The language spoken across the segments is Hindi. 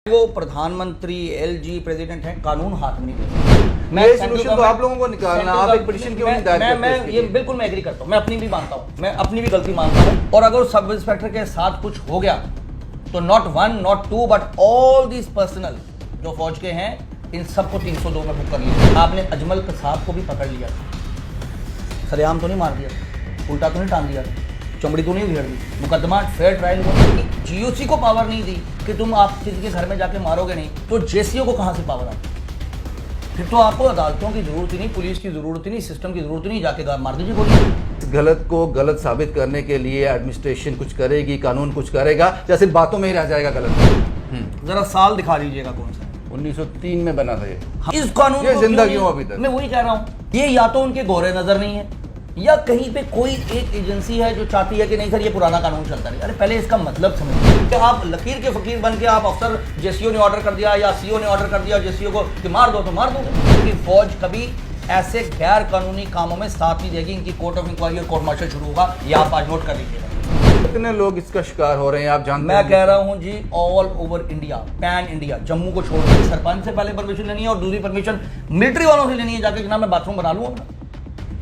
वो प्रधानमंत्री एलजी प्रेसिडेंट हैं, कानून हाथ में नहीं देते। मैं सोल्यूशन तो आप लोगों को निकालना, आप एक पिटीशन क्यों नहीं दायर करते? मैं ये बिल्कुल मैं एग्री करता हूँ, मैं अपनी भी मानता हूँ, मैं अपनी भी गलती मानता हूँ। और अगर सब इंस्पेक्टर के साथ कुछ हो गया तो not one not two but all this personal जो फौज के हैं, इन सबको 302 में बुक कर लिया। आपने अजमल कसाब को भी पकड़ लिया, सरेआम तो नहीं मार दिया, उल्टा तो नहीं टांग दिया, चमड़ी तो नहीं उधेड़ दी, मुकदमा फेयर ट्रायल हुआ। जीओसी को पावर नहीं दी कि तुम आप किसी के घर में जाके मारोगे नहीं, तो जेसीओ को कहां से पावर आई? फिर तो आपको अदालतों की जरूरत ही नहीं, पुलिस की जरूरत ही नहीं, सिस्टम की जरूरत ही नहीं, जाके मार दीजिए गोली। गलत को गलत साबित करने के लिए एडमिनिस्ट्रेशन कुछ करेगी, कानून कुछ करेगा, या सिर्फ बातों में ही रह जाएगा गलत? जरा साल दिखा दीजिएगा कौन सा 1903 में बना था ये। इस कानून ये को जिंदा क्यों अभी तक? मैं वही कह रहा हूँ, ये या तो उनके गोरे नजर नहीं है, या कहीं पे कोई एक एजेंसी है जो चाहती है कि नहीं सर ये पुराना कानून चलता नहीं। अरे पहले इसका मतलब समझिए कि आप लकीर के फकीर बन के आप अफसर जेसीओ ने ऑर्डर कर दिया या सीओ ने ऑर्डर कर दिया जेसीओ को कि मार दो तो मार दो, क्योंकि फौज कभी ऐसे गैर कानूनी कामों में साथ नहीं देगी। इनकी कोर्ट ऑफ इंक्वायरी और कोर्ट मार्शल शुरू होगा, ये आप आज नोट कर लीजिएगा। कितने लोग इसका शिकार हो रहे हैं आप जानते मैं हैं? कह रहा हूँ जी, all over India, pan India, Jammu को छोड़ के सरपंच से पहले परमिशन लेनी है और दूसरी परमिशन मिलिट्री वालों से लेनी है, जाके जनाब मैं बाथरूम बना लूँ अपना।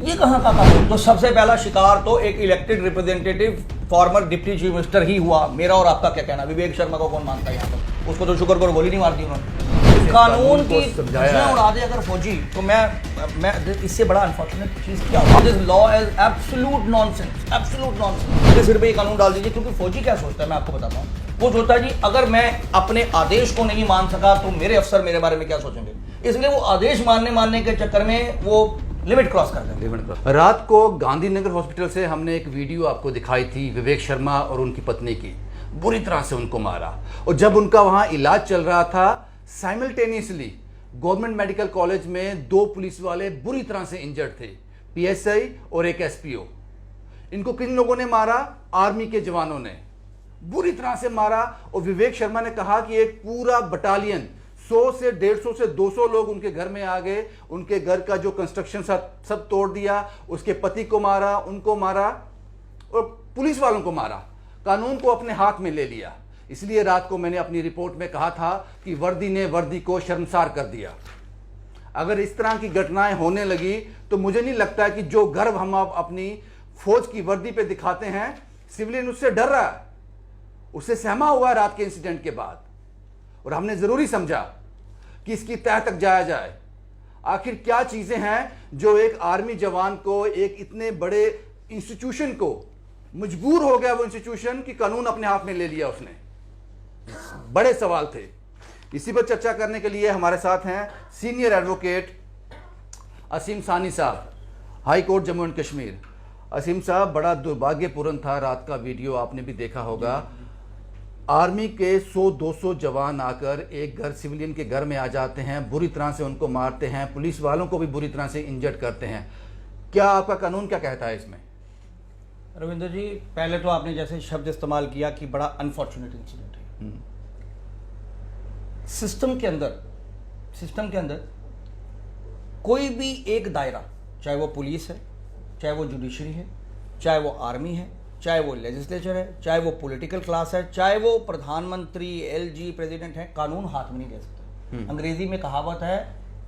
ये कहाँ का कानून? तो सबसे पहला शिकार तो एक elected representative former deputy chief minister ही हुआ। मेरा और आपका क्या कहना? विवेक शर्मा को कौन मानता है यहाँ पर? उसको तो शुक्र करो गोली नहीं मारती उन्होंने। कानून की धज्जियां उड़ा दे अगर फौजी, तो मैं इससे बड़ा अनफॉर्चुनेट चीज क्या होगा? This law is absolute nonsense, absolute nonsense. सिर पे ये कानून डाल दीजिए, क्योंकि फौजी क्या सोचता है मैं आपको बताता हूँ। वो सोचता है जी अगर मैं अपने आदेश को नहीं मान सका तो मेरे अफसर मेरे बारे में क्या सोचेंगे, इसलिए वो आदेश मानने के चक्कर में वो लिमिट क्रॉस कर दें। रात को गांधीनगर हॉस्पिटल से हमने एक वीडियो आपको दिखाई थी विवेक शर्मा और उनकी पत्नी की, बुरी तरह से उनको मारा। और जब उनका वहां इलाज चल रहा था, साइमल्टेनियसली गवर्नमेंट मेडिकल कॉलेज में 2 पुलिस वाले बुरी तरह से इंजर्ड थे, पीएसआई और एक एसपीओ। इनको किन लोगों ने मारा? आर्मी के जवानों ने बुरी तरह से मारा। और विवेक शर्मा ने कहा कि एक पूरा बटालियन 100 से 150 से 200 लोग उनके घर में आ गए, उनके घर का जो कंस्ट्रक्शन सब तोड़ दिया, उसके पति को मारा, उनको मारा और पुलिस वालों को मारा, कानून को अपने हाथ में ले लिया। इसलिए रात को मैंने अपनी रिपोर्ट में कहा था कि वर्दी ने वर्दी को शर्मसार कर दिया। अगर इस तरह की घटनाएं होने लगी तो मुझे नहीं लगता कि जो गर्व हम अपनी फौज की वर्दी पे दिखाते हैं, सिविलियन उससे डर रहा है, उससे सहमा हुआ है रात के इंसिडेंट के बाद। और हमने जरूरी समझा कि इसकी तह तक जाया जाए। आखिर क्या चीजें हैं जो एक आर्मी जवान को, एक इतने बड़े इंस्टीट्यूशन को, मजबूर हो गया वो इंस्टीट्यूशन कि कानून अपने हाथ में ले लिया उसने? बड़े सवाल थे। इसी पर चर्चा करने के लिए हमारे साथ हैं सीनियर एडवोकेट असीम सानी साहब, high court Jammu and Kashmir. Asim साहब, बड़ा दुर्भाग्यपूर्ण था रात का वीडियो, आपने भी देखा होगा। आर्मी के 100-200 जवान आकर एक घर, सिविलियन के घर में आ जाते हैं, बुरी तरह से उनको मारते हैं, पुलिस वालों को भी बुरी तरह से इंजर्ड करते हैं। क्या आपका कानून क्या कहता है इसमें? रविंद्र जी, पहले तो आपने जैसे शब्द इस्तेमाल किया कि बड़ा अनफॉर्चुनेट इंसिडेंट है। सिस्टम के अंदर कोई भी एक दायरा, चाहे वो पुलिस है, चाहे वो जुडिशरी है, चाहे वो आर्मी है, चाहे वो लेजिस्लेचर है, चाहे वो पॉलिटिकल क्लास है, चाहे वो प्रधानमंत्री एलजी प्रेसिडेंट है, कानून हाथ में नहीं दे सकता। अंग्रेजी में कहावत है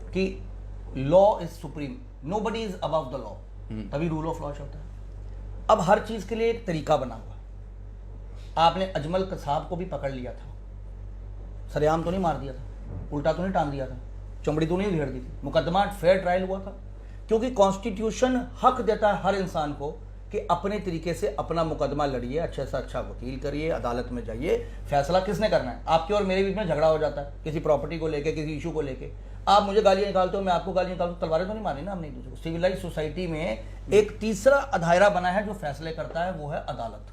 कि law is supreme, nobody is above the law, तभी रूल ऑफ लॉ चलता है। अब हर चीज के लिए एक तरीका बना हुआ। आपने अजमल कसाब को भी पकड़ लिया था, सरेआम तो नहीं मार दिया था, उल्टा तो नहीं टांग दिया था, चमड़ी तो नहीं उधेड़ दी थी, मुकदमा फेयर ट्रायल हुआ था। क्योंकि कॉन्स्टिट्यूशन हक देता है हर इंसान को कि अपने तरीके से अपना मुकदमा लड़िए, अच्छे से अच्छा वकील करिए, अदालत में जाइए। फैसला किसने करना है? आपके और मेरे बीच में झगड़ा हो जाता है किसी प्रॉपर्टी को लेके, किसी इशू को लेके। आप मुझे गालियां निकालते हो, मैं आपको गालियां निकालता हूं, तलवारें तो नहीं मारी ना हमने एक दूसरे को। सिविलाइज सोसाइटी में एक तीसरा दायरा बना है जो फैसले करता है, वो है अदालत।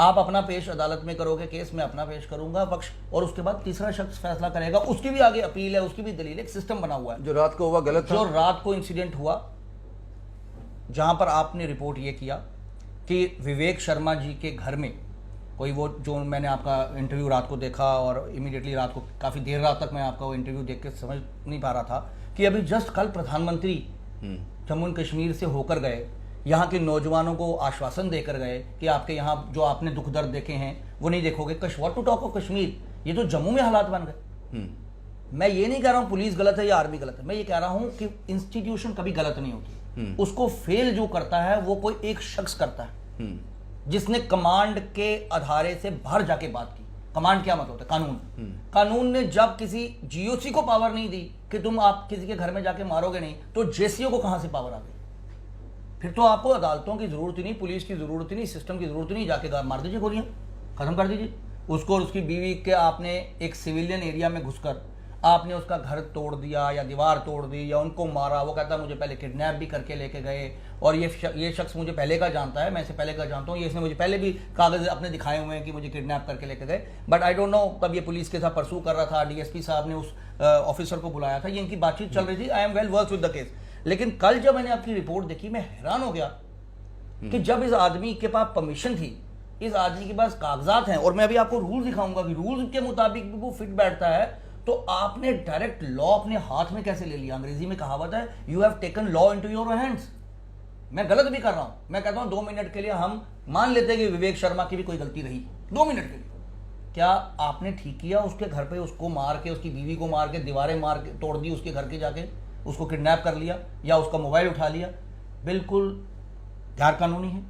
आप अपना पेश अदालत में करोगे केस, मैं अपना पेश करूंगा पक्ष, और उसके बाद तीसरा शख्स फैसला करेगा, उसकी भी आगे अपील है, उसकी भी दलील है। एक सिस्टम बना हुआ है। जो रात को हुआ गलत था? जो रात को इंसिडेंट हुआ, जहां पर आपने रिपोर्ट ये किया कि विवेक शर्मा जी के घर में कोई, वो जो मैंने आपका इंटरव्यू रात को देखा और इमीडिएटली रात को काफ़ी देर रात तक मैं आपका वो इंटरव्यू देख के समझ नहीं पा रहा था कि अभी जस्ट कल प्रधानमंत्री जम्मू एंड कश्मीर से होकर गए, यहाँ के नौजवानों को आश्वासन देकर गए कि आपके यहाँ जो आपने दुख दर्द देखे हैं वो नहीं देखोगे। What to talk of Kashmir, ये तो जम्मू में हालात बन गए। मैं ये नहीं कह रहा हूं पुलिस गलत है या आर्मी गलत है, मैं ये कह रहा हूं कि इंस्टीट्यूशन कभी गलत नहीं होती। उसको फेल जो करता है वो कोई एक शख्स करता है जिसने कमांड के आधारे से बाहर जाके बात की। कमांड क्या मतलब होता है? कानून। कानून ने जब किसी जीओसी को पावर नहीं दी कि तुम आप किसी के घर में जाके मारोगे नहीं, तो जेसीओ को कहां से पावर आ गई? फिर तो आपको अदालतों की जरूरत ही नहीं, पुलिस की जरूरत ही नहीं, सिस्टम की जरूरत ही नहीं, जाके मार दीजिए गोलियां, खत्म कर दीजिए उसको और उसकी बीवी के। आपने एक सिविलियन एरिया में घुसकर आपने उसका घर तोड़ दिया या दीवार तोड़ दी या उनको मारा। वो कहता मुझे पहले किडनैप भी करके लेके गए और ये शख्स मुझे पहले का जानता है, मैं इसे पहले का जानता हूँ, ये इसने मुझे पहले भी कागज अपने दिखाए हुए हैं कि मुझे किडनैप करके लेके गए। बट आई डोंट नो, तब ये पुलिस के साथ परसू कर रहा था, डीएसपी साहब ने उस ऑफिसर को बुलाया था, ये इनकी बातचीत चल रही थी। I am well versed with the case. लेकिन कल जब मैंने आपकी रिपोर्ट देखी, मैं हैरान हो गया कि जब इस आदमी के पास परमिशन थी, इस आदमी के पास कागजात हैं, और मैं अभी आपको रूल दिखाऊंगा कि रूल के मुताबिक भी वो फिट बैठता है, तो आपने डायरेक्ट लॉ अपने हाथ में कैसे ले लिया? अंग्रेजी में कहावत है, you have taken law into your hands. मैं गलत भी कर रहा हूं, मैं कहता हूं 2 मिनट के लिए हम मान लेते हैं कि विवेक शर्मा की भी कोई गलती रही 2 मिनट के लिए, क्या आपने ठीक किया उसके घर पे उसको मार के, उसकी बीवी को मार के, दीवारें मार के तोड़ दी उसके घर के, जाके उसको किडनैप कर लिया या उसका मोबाइल उठा लिया? बिल्कुल गैर कानूनी है।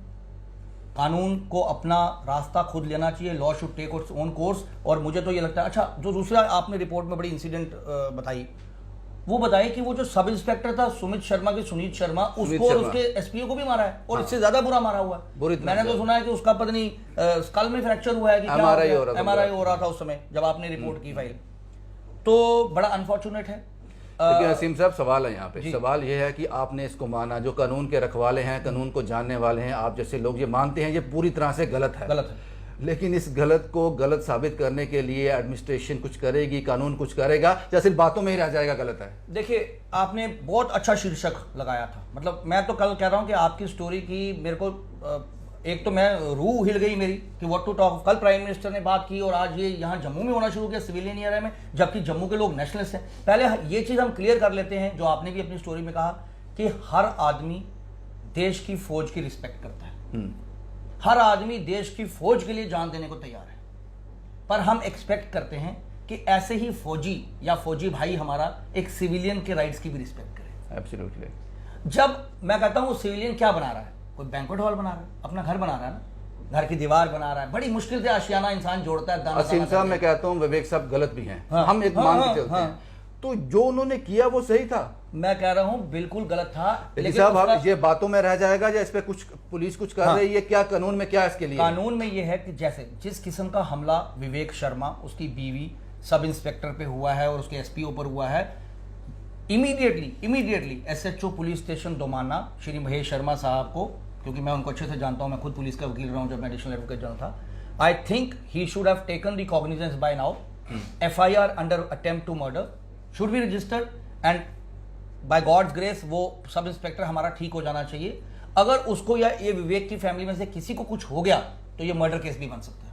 कानून को अपना रास्ता खुद लेना चाहिए, law should take its own course. और मुझे तो ये लगता है, अच्छा जो दूसरा आपने रिपोर्ट में बड़ी इंसिडेंट बताई, वो बताइए कि वो जो सब इंस्पेक्टर था सुमित शर्मा सुनीत शर्मा, उसको और उसके एसपीओ को भी मारा है, और इससे ज्यादा बुरा मारा हुआ है। मैंने तो सुना है कि उसका पता नहीं स्कल में फ्रैक्चर हुआ है कि एमआरआई हो रहा था उस समय जब आपने रिपोर्ट की फाइल। तो बड़ा अनफॉर्चुनेट है। देखिए असीम साहब, सवाल है यहाँ पे, सवाल ये है कि आपने इसको माना, जो कानून के रखवाले हैं, कानून को जानने वाले हैं, आप जैसे लोग ये मानते हैं ये पूरी तरह से गलत है। लेकिन इस गलत को गलत साबित करने के लिए एडमिनिस्ट्रेशन कुछ करेगी, कानून कुछ करेगा, या सिर्फ बातों में ही रह जाएगा गलत है? देखिए, आपने बहुत अच्छा शीर्षक लगाया था। मतलब मैं तो कल कह रहा हूं कि आपकी स्टोरी की मेरे को एक तो मैं रूह हिल गई मेरी कि व्हाट टू टॉक। कल प्राइम मिनिस्टर ने बात की और आज ये यहाँ जम्मू में होना शुरू किया, सिविलियन एरिया में, जबकि जम्मू के लोग नेशनलिस्ट हैं। पहले ये चीज़ हम क्लियर कर लेते हैं, जो आपने भी अपनी स्टोरी में कहा कि हर आदमी देश की फौज की रिस्पेक्ट करता है, हर आदमी देश की फौज के लिए जान देने को तैयार है। पर हम एक्सपेक्ट करते हैं कि ऐसे ही फौजी या फौजी भाई हमारा एक सिविलियन के राइट्स की भी रिस्पेक्ट करे। एब्सोल्युटली। जब मैं कहता हूँ सिविलियन क्या बना रहा है, कोई बैंक्वेट हॉल बना रहा है, अपना घर बना रहा है ना, घर की दीवार बना रहा है, बड़ी मुश्किल से आशियाना इंसान जोड़ता है। असीम साहब, मैं कहता हूँ विवेक साहब गलत भी हैं, हम एक मान के चलते हैं, तो जो उन्होंने किया वो सही था? मैं कह रहा हूं बिल्कुल गलत था। लेकिन साहब आप ये बातों में रह जाएगा या इस पे कुछ पुलिस कुछ कर रही है क्या? कानून में क्या इसके लिए? कानून में ये है कि जैसे जिस किस्म का हमला विवेक शर्मा, उसकी बीवी, सब इंस्पेक्टर पे हुआ है और उसके एसपीओ पर हुआ है, immediately SHO police station Domana Shri Mahesh Sharma साहब को, क्योंकि मैं उनको अच्छे से जानता हूं, मैं खुद पुलिस का वकील रहा हूं जब मैं एडिशनल एडवोकेट जनरल था, I think he should have taken the cognizance by now. FIR under attempt to murder should be registered and by God's grace वो सब इंस्पेक्टर हमारा ठीक हो जाना चाहिए। अगर उसको या ये विवेक की फैमिली में से किसी को कुछ हो गया तो ये मर्डर केस भी बन सकता है।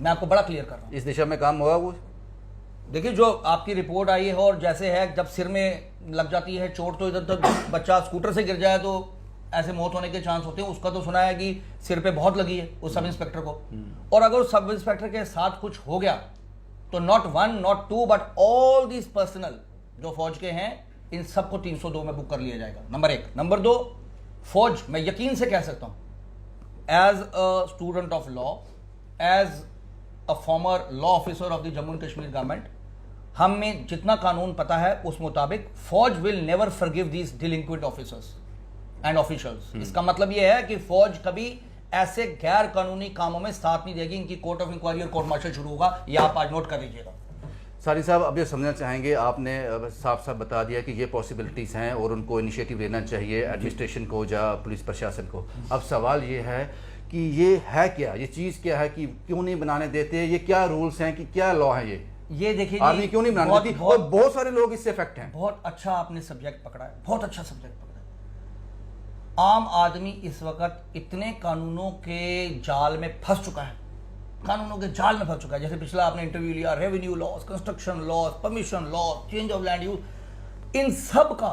मैं आपको बड़ा क्लियर कर रहा हूं। इस दिशा में काम होगा वो? देखिए, जो आपकी रिपोर्ट आई है और जैसे है, जब सिर में लग जाती है चोट तो इधर तक बच्चा स्कूटर से गिर जाए तो ऐसे मौत होने के चांस होते हैं। उसका तो सुना है कि सिर पे बहुत लगी है उस सब इंस्पेक्टर को, और अगर उस सब इंस्पेक्टर के साथ कुछ हो गया तो not 1 not 2 but all this personal जो फौज के हैं, इन सबको 302 में बुक कर लिया जाएगा, नंबर 1। नंबर 2, फौज, मैं यकीन से कह सकता हूं, as a student of law, as a former law officer of the Jammu and Kashmir government, हमें जितना कानून पता है उस मुताबिक फौज will never forgive these delinquent officers and officials. इसका मतलब यह है कि फौज कभी ऐसे गैर कानूनी कामों में साथ नहीं देगी। इनकी कोर्ट ऑफ इंक्वायरी और कोर्ट मार्शल शुरू होगा, यह आप आज नोट कर लीजिएगा। सारी साहब, अब ये समझना चाहेंगे, आपने साफ साफ बता दिया कि ये पॉसिबिलिटीज़ हैं और उनको इनिशिएटिव लेना चाहिए एडमिनिस्ट्रेशन को या पुलिस प्रशासन को। अब सवाल ये है कि ये है क्या, ये चीज़ क्या है कि क्यों नहीं बनाने देते, ये क्या रूल्स हैं, कि क्या लॉ है ये देखिए, आर्मी क्यों नहीं बनाने देती? और बहुत सारे लोग इससे इफेक्ट हैं। बहुत अच्छा आपने सब्जेक्ट पकड़ा है, बहुत अच्छा सब्जेक्ट पकड़ा है। आम आदमी इस वक्त इतने कानूनों के जाल में फंस चुका है, कानूनों के जाल में फंस चुका है। जैसे पिछला आपने इंटरव्यू लिया, revenue loss, construction loss, permission loss, change of land use, इन सब का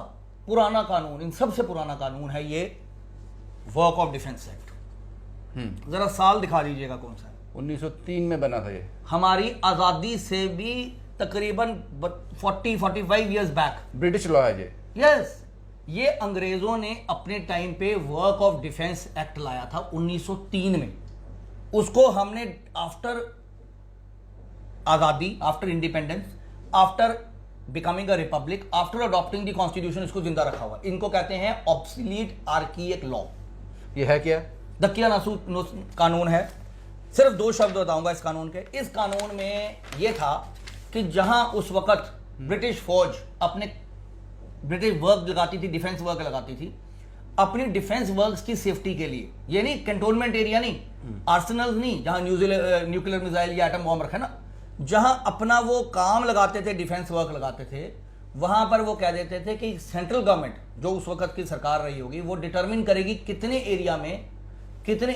पुराना कानून, इन सबसे पुराना कानून है ये वर्क ऑफ डिफेंस एक्ट। जरा साल दिखा दीजिएगा कौन सा है? 1903 में बना था ये। हमारी आज़ादी से भी तकरीबन 40-45 ईयर्स बैक ब्रिटिश लॉ है ये। यस, ये अंग्रेजों ने अपने टाइम पे वर्क ऑफ डिफेंस एक्ट लाया था 1903 में। उसको हमने आफ्टर आज़ादी, after independence, after becoming a republic, after adopting the constitution, इसको जिंदा रखा हुआ। इनको कहते हैं ऑब्सोलीट आर्कियक लॉ। ये है क्या? दकिया नासूर कानून है। सिर्फ 2 शब्द बताऊंगा इस कानून के। इस कानून में यह था कि जहां उस वक्त ब्रिटिश फौज अपने ब्रिटिश वर्क लगाती थी, डिफेंस वर्क लगाती थी, अपनी डिफेंस वर्क्स की सेफ्टी के लिए, ये नहीं कंटोनमेंट एरिया नहीं, आर्सेनल्स नहीं जहां न्यूक्लियर मिसाइल या एटम बॉम्ब रखा ना, जहां अपना वो काम लगाते थे, डिफेंस वर्क लगाते थे, वहां पर वो कह देते थे कि सेंट्रल गवर्नमेंट जो उस वक्त की सरकार रही होगी वो डिटरमिन करेगी कितने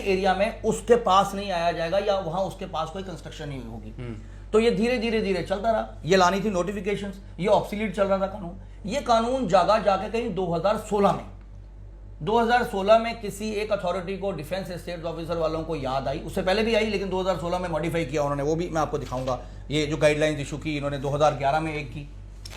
एरिया में उसके पास नहीं आया जाएगा या वहां उसके पास कोई कंस्ट्रक्शन नहीं होगी। तो ये धीरे धीरे चलता रहा। ये लानी थी नोटिफिकेशंस, ये ऑब्सोलीट चल रहा था कानून। ये कानून जाके कहीं 2016 में किसी एक अथॉरिटी को, डिफेंस स्टेट ऑफिसर वालों को याद आई, उससे पहले भी आई लेकिन 2016 में मॉडिफाई किया उन्होंने, वो भी मैं आपको दिखाऊंगा। ये जो गाइडलाइंस इशू की इन्होंने 2011 में एक की,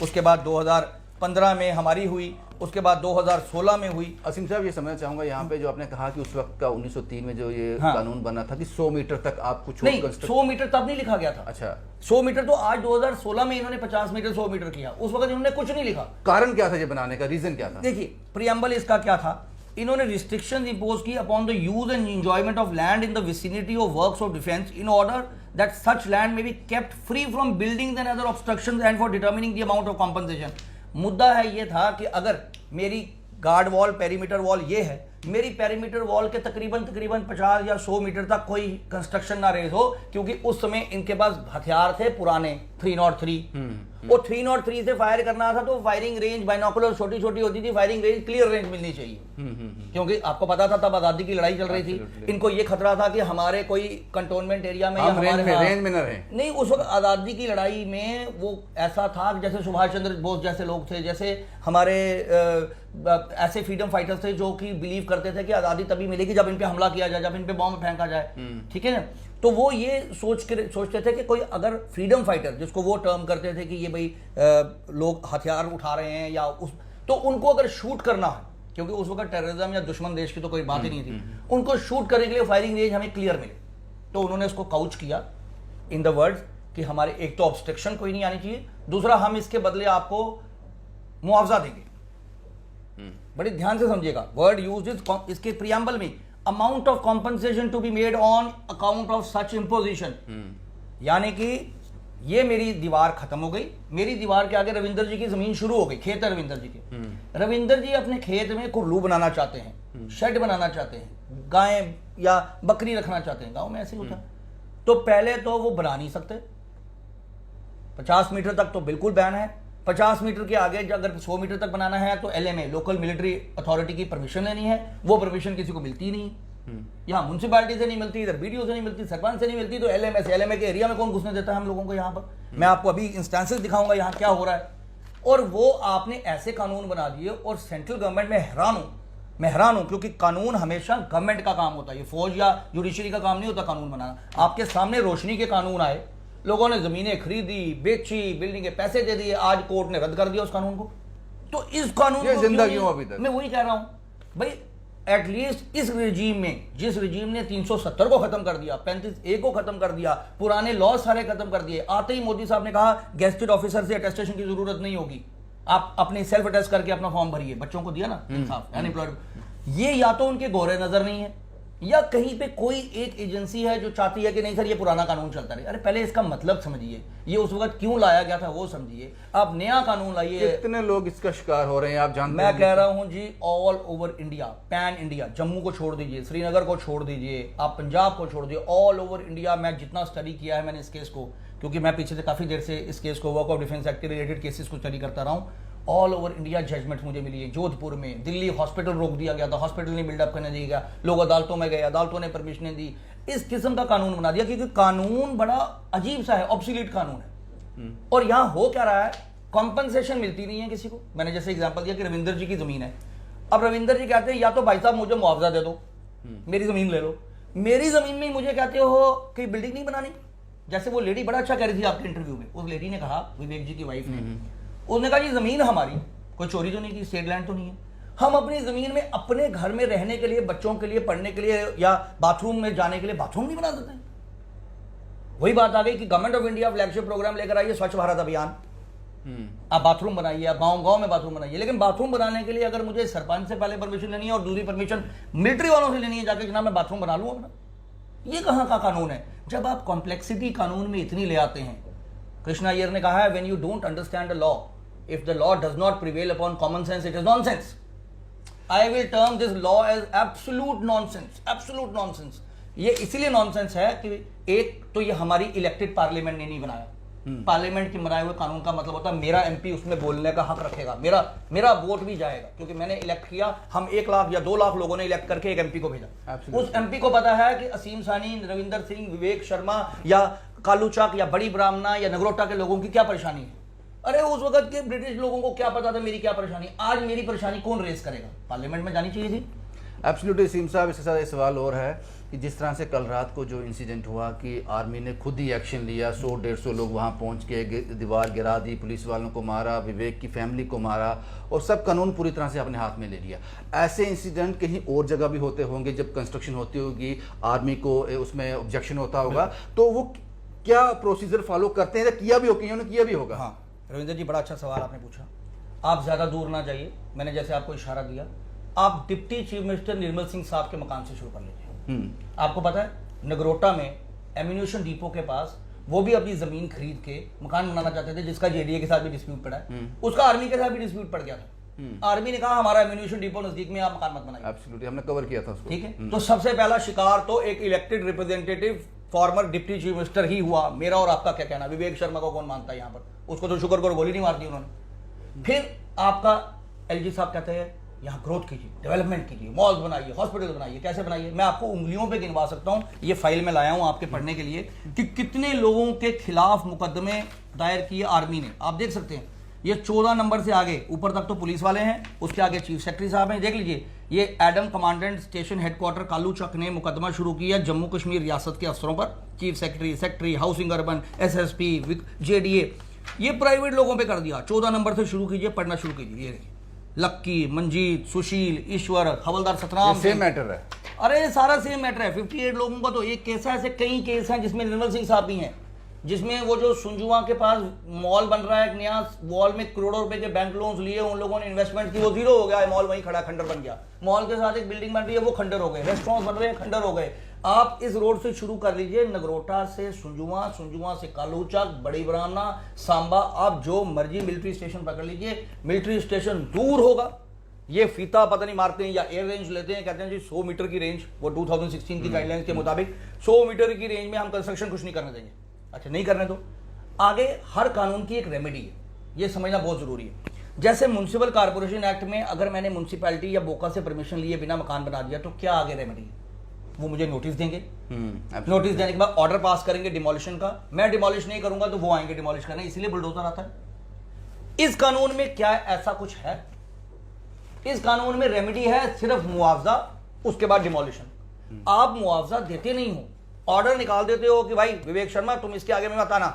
उसके बाद 2015 में हमारी हुई, उसके बाद 2016 में हुई। असीम साहब, ये समझना चाहूंगा यहाँ पे जो आपने कहा कि उस वक्त का 1903 में जो ये हाँ। कानून बना था कि 100 मीटर तक आप कुछ नहीं, 100 मीटर तब नहीं लिखा गया था। अच्छा, 100 मीटर तो आज 2016 में इन्होंने 50 मीटर 100 मीटर किया, उस वक्त इन्होंने कुछ नहीं लिखा। कारण क्या था ये बनाने का, रीजन क्या था? देखिए, प्रियम्बल इसका क्या था, इन्होंने रिस्ट्रिक्शंस इंपोज की upon the use and enjoyment of land in the vicinity of works of defence in order that such land may be kept free from buildings and other obstructions and for determining the amount of compensation. मुद्दा है ये था कि अगर मेरी गार्ड वॉल, पेरीमीटर वॉल ये है, मेरी पेरीमीटर वॉल के तकरीबन 50 या 100 मीटर तक कोई कंस्ट्रक्शन ना रेज हो, क्योंकि उस समय इनके पास हथियार थे पुराने 303। वो 303 से फायर करना था तो फायरिंग रेंज बाइनोकुलर छोटी छोटी होती थी, फायरिंग रेंज क्लियर रेंज मिलनी चाहिए। क्योंकि आपको पता था तब आजादी की लड़ाई चल रही थी, इनको ये खतरा था कि हमारे कोई कंटोनमेंट एरिया में या हमारे रेंज में न रहे। नहीं, उस वक्त आजादी की लड़ाई में वो ऐसा था जैसे सुभाष चंद्र बोस जैसे लोग थे, जैसे हमारे ऐसे फ्रीडम फाइटर्स थे जो कि बिलीव करते थे कि आजादी तभी मिलेगी जब इन पे हमला किया जाए, जब इन पे बॉम्ब फेंका जाए। ठीक है ना? तो वो ये सोचते थे कि कोई अगर फ्रीडम फाइटर, जिसको वो टर्म करते थे कि ये भाई लोग हथियार उठा रहे हैं या तो उनको अगर शूट करना है, क्योंकि उस वक्त टेररिज्म या दुश्मन देश की तो कोई बात ही नहीं थी, उनको शूट करने के लिए फायरिंग रेंज हमें क्लियर मिले। तो उन्होंने उसको काउच किया इन द वर्ड्स कि हमारे एक तो ऑब्स्ट्रक्शन कोई नहीं आनी चाहिए, दूसरा हम इसके बदले आपको मुआवजा देंगे। बड़ी ध्यान से समझिएगा, वर्ड यूज्ड इसके प्रियम्बल में, amount of compensation to be made on account of such imposition. यानी कि ये मेरी दीवार खत्म हो गई, मेरी दीवार के आगे रविंदर जी की जमीन शुरू हो गई, खेत है रविंदर जी के। रविंदर जी अपने खेत में कुल्लू बनाना चाहते हैं, शेड बनाना चाहते हैं, गाय या बकरी रखना चाहते हैं, गांव में ऐसे होता है। तो पहले तो वो बना नहीं सकते, 50 मीटर तक तो बिल्कुल बैन है। 50 मीटर के आगे अगर 100 मीटर तक बनाना है तो LMA, लोकल मिलिट्री अथॉरिटी की परमिशन लेनी है। वो परमिशन किसी को मिलती नहीं, यहाँ म्यूनसिपैलिटी से नहीं मिलती, इधर BDO से नहीं मिलती, सरपंच से नहीं मिलती, तो LMA से। LMA के एरिया में कौन घुसने देता है हम लोगों को? यहाँ पर मैं आपको अभी इंस्टेंसेस दिखाऊंगा यहाँ क्या हो रहा है। और वो आपने ऐसे कानून बना दिए, और सेंट्रल गवर्नमेंट में हैरान हूं, क्योंकि कानून हमेशा गवर्नमेंट का काम होता है, ये फौज या जुडिशरी का काम नहीं होता कानून बनाना। आपके सामने रोशनी के कानून आए, लोगों ने जमीनें खरीदी, बेची, बिल्डिंग के पैसे दे दिए, आज कोर्ट ने रद्द कर दिया उस कानून को। तो इस कानून को जिंदा क्यों अभी तक? मैं वही कह रहा हूं भाई, एटलीस्ट इस रिजीम में, जिस रिजीम ने 370 को खत्म कर दिया, 35A को खत्म कर दिया, पुराने लॉ सारे खत्म कर दिए, आते ही मोदी साहब ने कहा गेस्टेड ऑफिसर से अटेस्टेशन की जरूरत नहीं होगी, आप अपने सेल्फ अटेस्ट करके अपना फॉर्म भरिए। बच्चों को दिया ना इंसाफ, अनएम्प्लॉयड। ये या तो उनके गोरे नजर नहीं है, या कहीं पे कोई एक एजेंसी है जो चाहती है कि नहीं सर ये पुराना कानून चलता रहे। अरे पहले इसका मतलब समझिए, ये उस वक्त क्यों लाया गया था वो समझिए, आप नया कानून लाइए। कितने लोग इसका शिकार हो रहे हैं आप जानते हैं? मैं कह रहा हूं जी, all over India, pan India, Jammu को छोड़ दीजिए, श्रीनगर को छोड़ दीजिए, आप पंजाब को छोड़ दीजिए, ऑल ओवर इंडिया। मैं जितना स्टडी किया है मैंने इस केस को, क्योंकि मैं पीछे से काफी देर से इस केस को, वर्क ऑफ डिफेंस एक्ट के रिलेटेड केसेस को स्टडी करता रहा हूं, ऑल ओवर इंडिया जजमेंट मुझे मिली है। जोधपुर में, दिल्ली हॉस्पिटल रोक दिया गया था, हॉस्पिटल नहीं बिल्डअप करने दिया गया, लोग अदालतों में गए, अदालतों ने परमिशन दी, इस किस्म का कानून बना दिया, क्योंकि कानून बड़ा अजीब सा है, ऑब्सोलीट कानून है। और यहां हो क्या रहा है, कॉम्पनसेशन मिलती नहीं है किसी को। मैंने जैसे एग्जांपल दिया कि रविंदर जी की जमीन है, अब रविंदर जी कहते हैं या तो भाई साहब मुझे मुआवजा दे दो, मेरी जमीन ले लो, मेरी जमीन में ही मुझे कहते हो कि बिल्डिंग नहीं बनानी। जैसे वो लेडी बड़ा अच्छा कह रही थी आपके इंटरव्यू में, उस लेडी ने कहा, विवेक जी की वाइफ ने, उसने कहा ये जमीन हमारी, कोई चोरी तो नहीं की, स्टेट लैंड तो नहीं है, हम अपनी जमीन में अपने घर में रहने के लिए, बच्चों के लिए पढ़ने के लिए या बाथरूम में जाने के लिए बाथरूम नहीं बना देते। वही बात आ गई कि government of India flagship programme लेकर आई है स्वच्छ भारत अभियान, आप बाथरूम बनाइए, आप गांव गांव में बाथरूम बनाइए, लेकिन बाथरूम बनाने के लिए अगर मुझे सरपंच से पहले परमिशन लेनी है और दूसरी परमिशन मिलिट्री वालों से लेनी है जाके, जनाब मैं बाथरूम बना लूँ अपना, ये कहाँ का कानून है? जब आप कॉम्प्लेक्सिटी कानून में इतनी ले आते हैं, कृष्णा अय्यर ने कहा है, when you don't understand the law, if the law does not prevail upon common sense, it is nonsense. I will term this law as absolute nonsense, absolute nonsense. ये इसीलिए नॉनसेंस है कि एक तो ये हमारी इलेक्टेड पार्लियामेंट ने नहीं बनाया, पार्लियामेंट के बनाए हुए कानून का मतलब होता है मेरा एमपी उसमें बोलने का हक रखेगा, मेरा वोट भी जाएगा, क्योंकि मैंने इलेक्ट किया, हम 1 लाख या 2 लाख लोगों ने इलेक्ट करके एक एमपी को भेजा। उस एमपी को पता है कि असीम सानी, रविंदर सिंह, विवेक शर्मा या कालूचाक या बड़ी ब्राह्मणा या नगरोटा के लोगों की क्या परेशानी है। अरे उस वक्त के ब्रिटिश लोगों को क्या पता था मेरी क्या परेशानी, आज मेरी परेशानी कौन रेस करेगा? पार्लियामेंट में जानी चाहिए थी। एब्सोल्युटली सीम साहब, इसके साथ एक सवाल और है कि जिस तरह से कल रात को जो इंसिडेंट हुआ कि आर्मी ने खुद ही एक्शन लिया, 100-150 लोग वहां पहुंच के दीवार गिरा दी, पुलिस वालों को मारा, विवेक की फैमिली को मारा और सब कानून पूरी तरह से अपने हाथ में ले लिया। ऐसे इंसिडेंट कहीं और जगह भी होते होंगे, जब कंस्ट्रक्शन होती होगी, आर्मी को उसमें ऑब्जेक्शन होता होगा, तो वो क्या प्रोसीजर फॉलो करते हैं? किया भी होगा, उन्होंने किया भी होगा। हाँ रविंदर जी, बड़ा अच्छा सवाल आपने पूछा। आप ज्यादा दूर ना जाइए, मैंने जैसे आपको इशारा दिया, आप deputy chief minister Nirmal Singh साहब के मकान से शुरू कर लीजिए। आपको पता है नगरोटा में एम्यूनिशन डिपो के पास वो भी अपनी जमीन खरीद के मकान बनाना चाहते थे, जिसका जेडीए के साथ भी डिस्प्यूट पड़ा है, उसका आर्मी के साथ भी डिस्प्यूट पड़ गया था। आर्मी ने कहा हमारा एम्यूनिशन डिपो नजदीक में, आप मकान मत बनाइए। एब्सोल्युटली, हमने कवर किया था उसको। ठीक है, तो सबसे पहला शिकार तो एक elected representative former deputy chief minister ही हुआ। मेरा और आपका क्या कहना, विवेक शर्मा को कौन मानता है यहाँ पर? उसको तो शुक्र करो गोली नहीं मार दी उन्होंने। फिर आपका एलजी साहब कहते हैं यहाँ ग्रोथ कीजिए, डेवलपमेंट कीजिए, मॉल्स बनाइए, हॉस्पिटल बनाइए। कैसे बनाइए? मैं आपको उंगलियों पे गिनवा सकता हूँ, ये फाइल में लाया हूँ आपके पढ़ने के लिए कि कितने लोगों के खिलाफ मुकदमे दायर किए आर्मी ने। आप देख सकते हैं, ये 14 नंबर से आगे ऊपर तक तो पुलिस वाले हैं, उसके आगे चीफ सेक्रेटरी साहब हैं। देख लीजिए, ये Adam commandant station headquarter Kaluchak ने मुकदमा शुरू किया जम्मू कश्मीर रियासत के अफसरों पर। Chief secretary, housing urban, SSP, JDA, ये प्राइवेट लोगों पे कर दिया। 14 नंबर से शुरू कीजिए, पढ़ना शुरू कीजिए। ये लक्की, मंजीत, सुशील, ईश्वर, हवलदार सतराम, सेम मैटर है। अरे सारा सेम मैटर है। 58 लोगों का तो एक केस है, ऐसे कई केस हैं जिसमें निर्मल सिंह साहब भी हैं, जिसमें वो जो सुंजुआ के पास मॉल बन रहा है एक नया, मॉल में करोड़ों रुपए के बैंक लोन्स लिए, उन लोगों ने इन्वेस्टमेंट की, वो जीरो हो गया है, मॉल वहीं खड़ा खंडर बन गया। मॉल के साथ एक बिल्डिंग बन रही है, वो खंडर हो गए। रेस्टोरेंट बन रहे हैं, खंडर हो गए। आप इस रोड से शुरू कर लीजिए, नगरोटा से सुंजुआ, सुंजुआ से कालूचक, बड़ी ब्राह्मणा, सांबा, आप जो मर्जी मिलिट्री स्टेशन पकड़ लीजिए, मिलिट्री स्टेशन दूर होगा। ये फीता पता नहीं मारते हैं या एयर रेंज लेते हैं, कहते हैं जी 100 मीटर की रेंज, वो 2016 की गाइडलाइंस के मुताबिक 100 मीटर की रेंज में हम कंस्ट्रक्शन कुछ नहीं करने देंगे। अच्छा, नहीं करने दो। आगे हर कानून की एक रेमेडी है, ये समझना बहुत जरूरी है। जैसे म्युनिसिपल कॉर्पोरेशन एक्ट में अगर मैंने म्युनिसिपैलिटी या बोका से परमिशन लिए बिना मकान बना दिया, तो क्या आगे रेमेडी है? वो मुझे नोटिस देंगे, नोटिस देने के बाद ऑर्डर पास करेंगे डिमोलिशन का। मैं डिमोलिश नहीं करूंगा तो वो आएंगे डिमोलिश करने, इसीलिए बुलडोजर आता है। इस कानून में क्या ऐसा कुछ है? इस कानून में रेमेडी है सिर्फ मुआवजा, उसके बाद डिमोलिशन। आप मुआवजा देते नहीं हो, ऑर्डर निकाल देते हो कि भाई विवेक शर्मा तुम इसके आगे में मत आना।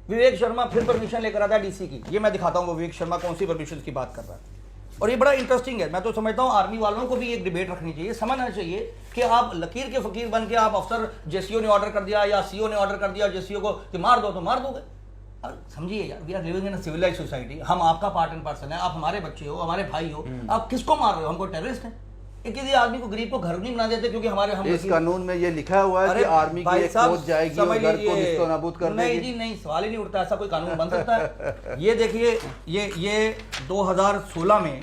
विवेक शर्मा फिर परमिशन लेकर आता है डीसी की। ये मैं दिखाता हूं वो विवेक शर्मा कौन सी परमिशन की बात कर रहा है। और ये बड़ा इंटरेस्टिंग है। मैं तो समझता हूं आर्मी वालों को भी एक डिबेट रखनी चाहिए, समझना चाहिए कि आप लकीर के फकीर बन के आप अफसर, जेसीओ ने ऑर्डर कर दिया या सीओ ने ऑर्डर कर दिया जेसीओ को कि मार दो तो मार दोगे। समझिए यार, we are living in a civilised society. हम आपका पार्ट एंड पार्सल है, आप हमारे बच्चे हो, हमारे भाई हो, आप किसको मार रहे हो? हमको टेररिस्ट है? किसी आदमी को, गरीब को घर नहीं बना देते क्योंकि हमारे हम इस कानून में ये लिखा हुआ है कि आर्मी की एक फौज जाएगी और घर को निस्तनाबूद कर देगी। नहीं जी नहीं, सवाल ही नहीं उठता, ऐसा कोई कानून बन सकता है? ये देखिए, ये 2016 में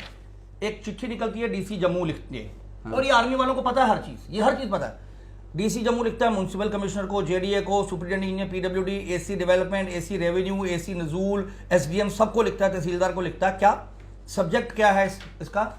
एक चिट्ठी निकलती है, डीसी जम्मू लिखते हैं। और ये आर्मी वालों को पता है हर चीज, ये हर चीज पता है। डीसी जम्मू लिखता है म्युनिसिपल कमिश्नर को, जेडीए को, superintendent engineer PWD, AC development, AC revenue, AC नजूल, एसडीएम, सबको लिखता है, तहसीलदार को लिखता है। क्या सब्जेक्ट क्या है इसका?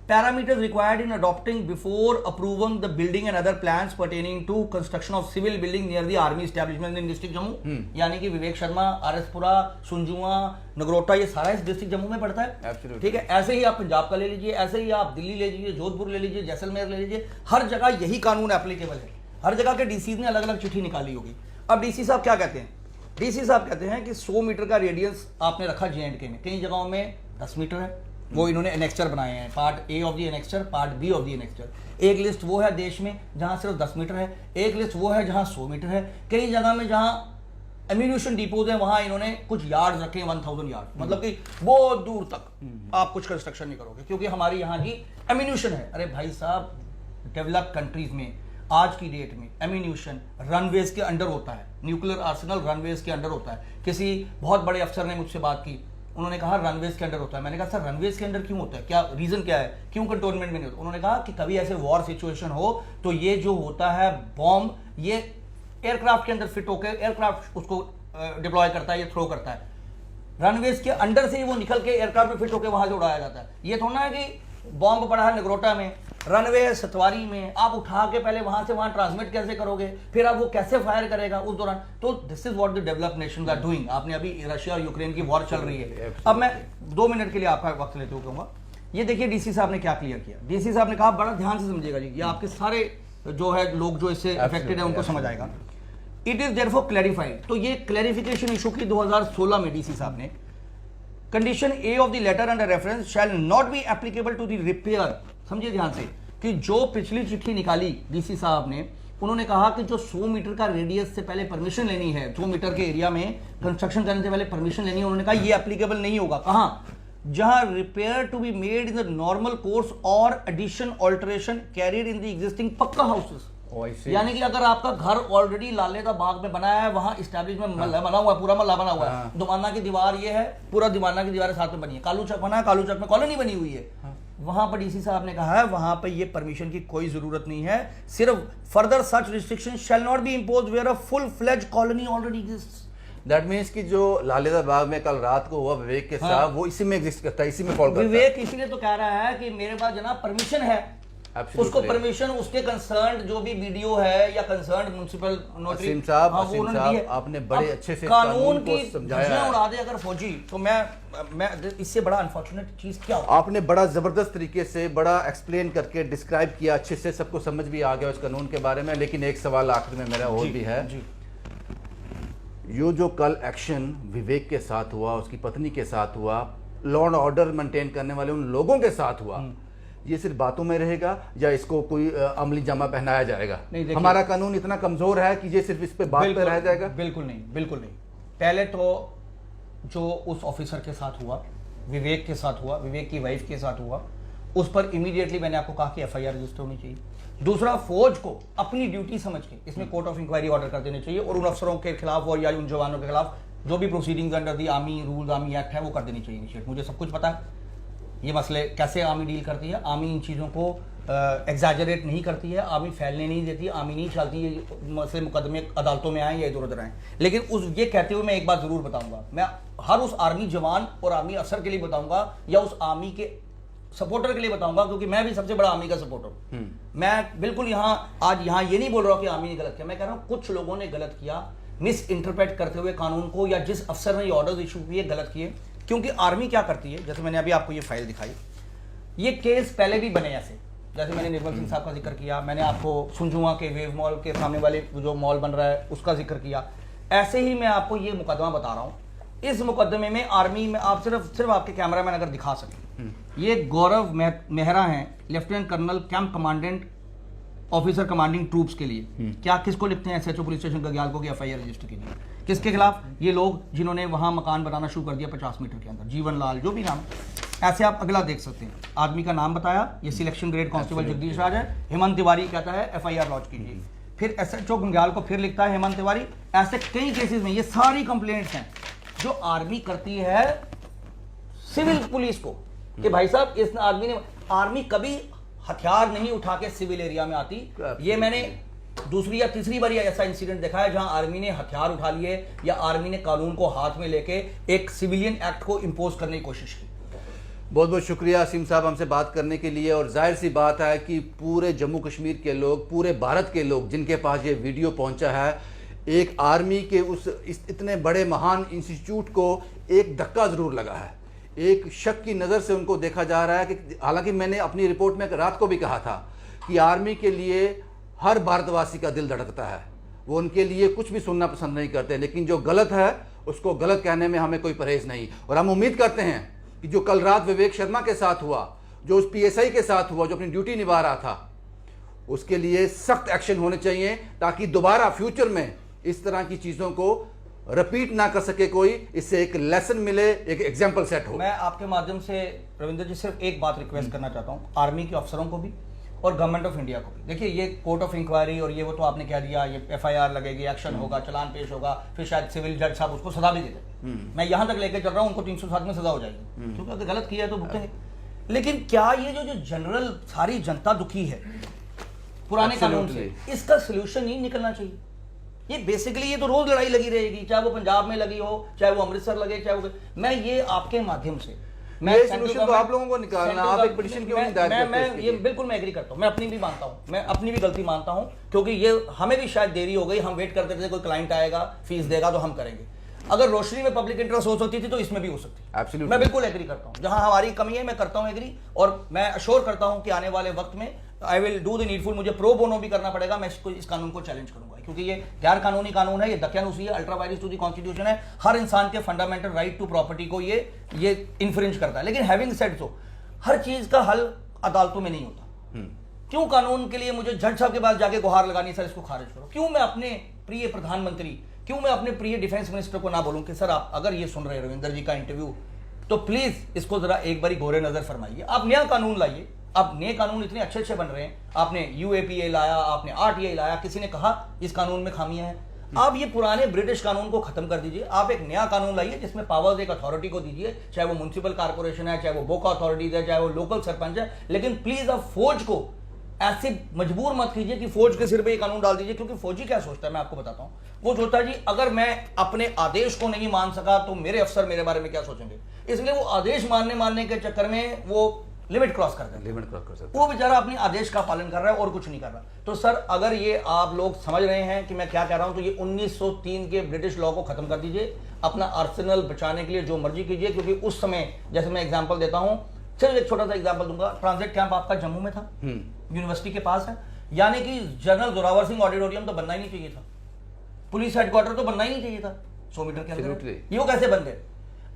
Parameters required in adopting before approving the building and other plans pertaining to construction of civil building near the army establishment in district Jammu. यानी कि विवेक शर्मा, आरएसपुरा, सुंजुआ, नगरोटा, ये सारा इस डिस्ट्रिक्ट जम्मू में पड़ता है। ठीक है, ऐसे ही आप पंजाब का ले लीजिए, ऐसे ही आप दिल्ली ले लीजिए, जोधपुर ले लीजिए, जैसलमेर ले लीजिए, हर जगह यही कानून एप्लीकेबल है। हर जगह के डीसी ने अलग अलग चिट्ठी निकाली होगी। अब डीसी साहब क्या कहते हैं? डीसी साहब कहते हैं कि 100 मीटर का रेडियस आपने रखा J&K में, कई जगहों में 10 मीटर है, वो इन्होंने एनेक्स्चर बनाए हैं, part A of the annexure, part B of the annexure. एक लिस्ट वो है देश में जहां सिर्फ 10 मीटर है, एक लिस्ट वो है जहां 100 मीटर है। कई जगह में जहां एम्यूनिशन डिपोज है वहां इन्होंने कुछ यार्ड रखे हैं, 1000 यार्ड, मतलब कि बहुत दूर तक आप कुछ कंस्ट्रक्शन नहीं करोगे क्योंकि हमारी यहाँ की एम्यूनिशन है। अरे भाई साहब, डेवलप्ड कंट्रीज में आज की डेट में एम्यूनिशन रनवेज के अंडर होता है, न्यूक्लियर आर्सेनल रनवेज के अंडर होता है। किसी बहुत बड़े अफसर ने मुझसे बात की, उन्होंने कहा रनवेज के अंडर होता है। मैंने कहा सर रनवेज के अंडर क्यों होता है, क्या रीजन क्या है, क्यों कंटोनमेंट में नहीं होता? उन्होंने कहा कि कभी ऐसे वॉर सिचुएशन हो तो ये जो होता है बॉम्ब, ये एयरक्राफ्ट के अंदर फिट होकर एयरक्राफ्ट उसको डिप्लॉय करता है या थ्रो करता है, रनवेज के अंडर से ही वो निकल के एयरक्राफ्ट में फिट होकर वहां से उड़ाया जाता है। ये थोड़ा है कि बॉम्ब पड़ा है नगरोटा में, रनवे है सतवारी में, आप उठा के पहले वहां से वहां ट्रांसमिट कैसे करोगे, फिर आप वो कैसे फायर करेगा उस दौरान? तो this is what the developed nations are doing. आपने अभी रशिया और यूक्रेन की वॉर चल रही है। अब मैं 2 मिनट के लिए आपका वक्त लेते हुए कहूंगा, ये देखिए डीसी साहब ने क्या क्लियर किया। डीसी साहब ने कहा, बड़ा ध्यान से समझिएगा जी, ये आपके सारे जो है लोग जो इससे अफेक्टेड है उनको समझ आएगा। इट इज देयरफॉर क्लैरिफाइड, तो ये क्लैरिफिकेशन इशू की 2016 में डीसी साहब ने, condition A of the letter under reference shall not be applicable to the repair. समझिए ध्यान से कि जो पिछली चिट्ठी निकाली डीसी साहब ने, उन्होंने कहा कि जो 100 मीटर का रेडियस से पहले परमिशन लेनी है, 100 मीटर के एरिया में कंस्ट्रक्शन करने से पहले परमिशन लेनी है, उन्होंने कहा ये एप्लीकेबल नहीं होगा। कहां? जहां repair to be made in the normal course और addition alteration carried in the existing pucca houses. यानी कि अगर आपका घर ऑलरेडी लालेदा बाग में बनाया है, वहां इस्टेब्लिशमेंट मल्ला बना हुआ है, पूरा मल्ला बना हुआ है, दुमाना की दीवार ये है, पूरा दुमाना की दीवार साथ में बनी है, कालू चक बना है, कालू चक में कॉलोनी बनी हुई है, वहां पर डीसी साहब ने कहा है वहां पर ये परमिशन की कोई जरूरत नहीं है। सिर्फ further such restriction shall not be imposed where a full fledge colony already exists. That means कि जो लालेदा बाग में कल रात को हुआ विवेक के साथ, वो इसी में एग्जिस्ट करता है, इसी में फॉल करता है। विवेक इसीलिए तो कह रहा है कि मेरे पास जनाब परमिशन है, उसको परमिशन उसके कंसर्न जो भी वीडियो है या कंसर्न म्युनिसिपल नोटरी साहब, आपने बड़े अच्छे से कानून की समझाया उड़ा दे अगर फौजी, तो मैं इससे बड़ा अनफॉर्चुनेट चीज क्या होगा? आपने बड़ा जबरदस्त तरीके से बड़ा एक्सप्लेन करके डिस्क्राइब किया, अच्छे से सबको समझ भी आ गया उस कानून के बारे में। लेकिन एक सवाल आखिर में मेरा और भी है, ये जो कल एक्शन विवेक के साथ हुआ, उसकी पत्नी के साथ हुआ, लॉ एंड ऑर्डर मेंटेन करने वाले उन लोगों के साथ हुआ, ये सिर्फ बातों में रहेगा या इसको कोई अमली जामा पहनाया जाएगा? हमारा कानून इतना कमजोर है कि ये सिर्फ इस पे बात पे रह जाएगा? बिल्कुल नहीं, बिल्कुल नहीं। पहले तो जो उस ऑफिसर के साथ हुआ, विवेक के साथ हुआ, विवेक की वाइफ के साथ हुआ, उस पर इमीडिएटली मैंने आपको कहा कि एफआईआर रजिस्टर होनी चाहिए। दूसरा, फौज को अपनी ड्यूटी समझ के इसमें कोर्ट ऑफ इंक्वायरी ऑर्डर कर देने चाहिए और उन अफसरों के खिलाफ और या उन जवानों के खिलाफ जो भी proceedings under the army rules, army act है, वो कर देनी चाहिए इनिशिएट। मुझे सब कुछ पता है ये मसले कैसे आर्मी डील करती है। आर्मी इन चीज़ों को एग्जैजरेट नहीं करती है, आर्मी फैलने नहीं देती, आर्मी नहीं चाहती ये मसले मुकदमे अदालतों में आए या इधर उधर आए। लेकिन उस ये कहते हुए मैं एक बात ज़रूर बताऊंगा, मैं हर उस आर्मी जवान और आर्मी अफसर के लिए बताऊंगा या उस आर्मी के सपोर्टर के लिए बताऊंगा, क्योंकि मैं भी सबसे बड़ा आर्मी का सपोर्टर हूं। मैं बिल्कुल आज यहाँ ये नहीं बोल रहा हूँ कि आर्मी ने गलत किया, मैं कह रहा हूँ कुछ लोगों ने गलत किया, मिस इंटरप्रेट करते हुए कानून को, या जिस अफसर ने ये ऑर्डर इशू किए गलत किए। क्योंकि आर्मी क्या करती है, जैसे मैंने अभी आपको ये फाइल दिखाई, ये केस पहले भी बने ऐसे, जैसे मैंने निर्मल सिंह साहब का जिक्र किया, मैंने आपको सुनजुआ के वेव मॉल के सामने वाले जो मॉल बन रहा है उसका जिक्र किया, ऐसे ही मैं आपको ये मुकदमा बता रहा हूँ। इस मुकदमे में आर्मी में आप सिर्फ आपके कैमरामैन अगर दिखा सके, ये गौरव मेहरा हैं, lieutenant colonel camp commandant officer commanding troops के लिए। क्या किसको लिखते हैं? एसएचओ पुलिस स्टेशन गग्याल को, एफआईआर रजिस्टर के लिए किसके खिलाफ? ये लोग जिन्होंने वहां मकान बनाना शुरू कर दिया 50 मीटर के अंदर, जीवन लाल जो भी नाम। ऐसे आप अगला देख सकते हैं, आदमी का नाम बताया, ये सिलेक्शन ग्रेड कांस्टेबल जगदीश राज है। हेमंत तिवारी कहता है एफआईआर लॉन्च कीजिए। फिर एसएचओ गंग्याल को फिर लिखता है हेमंत तिवारी। ऐसे कई केसेस में ये सारी कंप्लेंट्स हैं जो आर्मी करती है सिविल पुलिस को कि भाई साहब इस आदमी ने, आर्मी कभी हथियार नहीं उठा के सिविल एरिया में आती। ये मैंने दूसरी या तीसरी बार ऐसा इंसिडेंट देखा है जहां आर्मी ने हथियार उठा लिए या आर्मी ने कानून को हाथ में लेके एक सिविलियन एक्ट को इंपोज करने की कोशिश की। बहुत बहुत शुक्रिया असीम साहब हमसे बात करने के लिए। और जाहिर सी बात है कि पूरे जम्मू कश्मीर के लोग, पूरे भारत के लोग जिनके पास ये वीडियो पहुंचा है, एक आर्मी के इतने बड़े महान इंस्टीट्यूट को एक धक्का जरूर लगा है, एक शक की नज़र से उनको देखा जा रहा है कि हालांकि मैंने अपनी रिपोर्ट में रात को भी कहा था कि आर्मी के लिए हर भारतवासी का दिल धड़कता है। वो उनके लिए कुछ भी सुनना पसंद नहीं करते, लेकिन जो गलत है उसको गलत कहने में हमें कोई परहेज नहीं। और हम उम्मीद करते हैं कि जो कल रात विवेक शर्मा के साथ हुआ, जो उस पीएसआई के साथ हुआ, जो अपनी ड्यूटी निभा रहा था, उसके लिए सख्त एक्शन होने चाहिए, ताकि दोबारा फ्यूचर में इस तरह की चीज़ों को रिपीट ना कर सके कोई, इससे एक लेसन मिले, एक एग्जाम्पल सेट हो। मैं आपके माध्यम से रविंद्र जी सिर्फ एक बात रिक्वेस्ट करना चाहता हूँ, आर्मी के अफसरों को भी और गवर्नमेंट ऑफ इंडिया को भी। देखिए, ये कोर्ट ऑफ इंक्वायरी और ये वो तो आपने कह दिया, ये एफआईआर लगेगी, एक्शन होगा, चालान पेश होगा, फिर शायद सिविल जज साहब उसको सजा भी देते। मैं यहाँ तक लेकर चल रहा हूँ, उनको 307 में सजा हो जाएगी, क्योंकि अगर गलत किया है तो भुगतेंगे। लेकिन क्या ये जो जनरल सारी जनता दुखी है पुराने कानून से, इसका सोल्यूशन नहीं निकलना चाहिए? ये बेसिकली ये तो रोज लड़ाई लगी रहेगी, चाहे वो पंजाब में लगी हो, चाहे वो अमृतसर लगे, चाहे वो, मैं ये आपके माध्यम से ये सोल्यूशन तो आप लोगों को निकालना, आप एक पिटीशन क्यों नहीं दायर करते? मैं ये बिल्कुल मैं एग्री करता हूँ, मैं अपनी भी मानता हूँ, मैं अपनी भी गलती मानता हूँ, क्योंकि ये हमें भी शायद देरी हो गई, हम वेट करते थे कोई क्लाइंट आएगा फीस देगा तो हम करेंगे। अगर रोशनी में पब्लिक इंटरेस्ट हो सकती थी तो इसमें भी हो सकती है। Absolutely. मैं बिल्कुल एग्री करता हूँ, जहां हमारी कमी है मैं करता हूँ एग्री, और मैं अश्योर करता हूँ कि आने वाले वक्त में I will do the needful. मुझे प्रो बोनो भी करना पड़ेगा, मैं इस कानून को चैलेंज करूंगा, क्योंकि ये गैर कानूनी कानून है, ये दकियानुसी है, ultra vires to the constitution है, हर इंसान के फंडामेंटल राइट टू प्रॉपर्टी को ये इन्फ्रिंज करता है। लेकिन हैविंग सेड सो, हर चीज का हल अदालतों में नहीं होता। क्यों कानून के लिए मुझे जज साहब के पास जाके गुहार लगानी, सर इसको खारिज करो? क्यों मैं अपने प्रिय प्रधानमंत्री, क्यों मैं अपने प्रिय डिफेंस मिनिस्टर को ना बोलूं कि सर आप अगर ये सुन रहे हैं रविंदर जी का इंटरव्यू, तो प्लीज इसको जरा एक बारी गोरे नजर फरमाइए, आप नया कानून लाइए। अब नए कानून इतने अच्छे अच्छे बन रहे हैं, आपने यूएपीए लाया, आपने आरटीआई लाया, किसी ने कहा इस कानून में खामियां हैं? आप ये पुराने ब्रिटिश कानून को खत्म कर दीजिए, आप एक नया कानून लाइए जिसमें पावर्स एक अथॉरिटी को दीजिए, चाहे वो म्युनिसिपल कॉर्पोरेशन है, चाहे वो बोका अथॉरिटीज है, चाहे वो लोकल सरपंच है। लेकिन प्लीज अब फौज को ऐसे मजबूर मत कीजिए कि फौज के सिर पे ये कानून डाल दीजिए, क्योंकि फौजी क्या सोचता है मैं आपको बताता हूं। वो सोचता है जी अगर मैं अपने आदेश को नहीं मान सका तो मेरे अफसर मेरे बारे में क्या सोचेंगे, इसलिए वो आदेश मानने के चक्कर में वो लिमिट क्रॉस कर देते हैं। वो बेचारा अपने आदेश का पालन कर रहा है और कुछ नहीं कर रहा। तो सर अगर ये आप लोग समझ रहे हैं कि मैं क्या कह रहा हूं, तो ये 1903 के ब्रिटिश लॉ को खत्म कर दीजिए, अपना आर्सेनल बचाने के लिए जो मर्जी कीजिए। क्योंकि उस समय, जैसे मैं एग्जाम्पल देता हूं, सिर्फ एक छोटा सा एग्जाम्पल दूंगा, ट्रांजिट कैंप आपका जम्मू में था, यूनिवर्सिटी के पास है, यानी कि जनरल जोरावर सिंह ऑडिटोरियम तो बनना ही नहीं चाहिए था, पुलिस हेडक्वार्टर तो बनना ही नहीं चाहिए था 100 मीटर के अंदर। ये वो कैसे बन गए?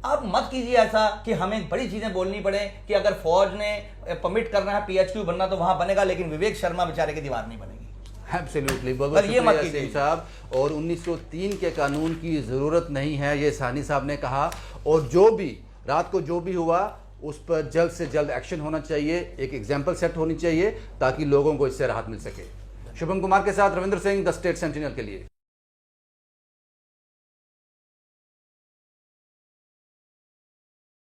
आप मत कीजिए ऐसा कि हमें बड़ी चीजें बोलनी पड़े कि अगर फौज ने परमिट करना है पीएचक्यू बनना तो वहां बनेगा, लेकिन विवेक शर्मा बेचारे की दीवार नहीं बनेगी। एब्सोल्युटली, बहुत ये मत कीजिए साहब। और 1903 के कानून की जरूरत नहीं है, ये साहनी साहब ने कहा। और जो भी रात को जो भी हुआ उस पर जल्द से जल्द एक्शन होना चाहिए, एक एग्जाम्पल सेट होनी चाहिए, ताकि लोगों को इससे राहत मिल सके। शुभम कुमार के साथ Ravindra Singh, the state sentinel के लिए।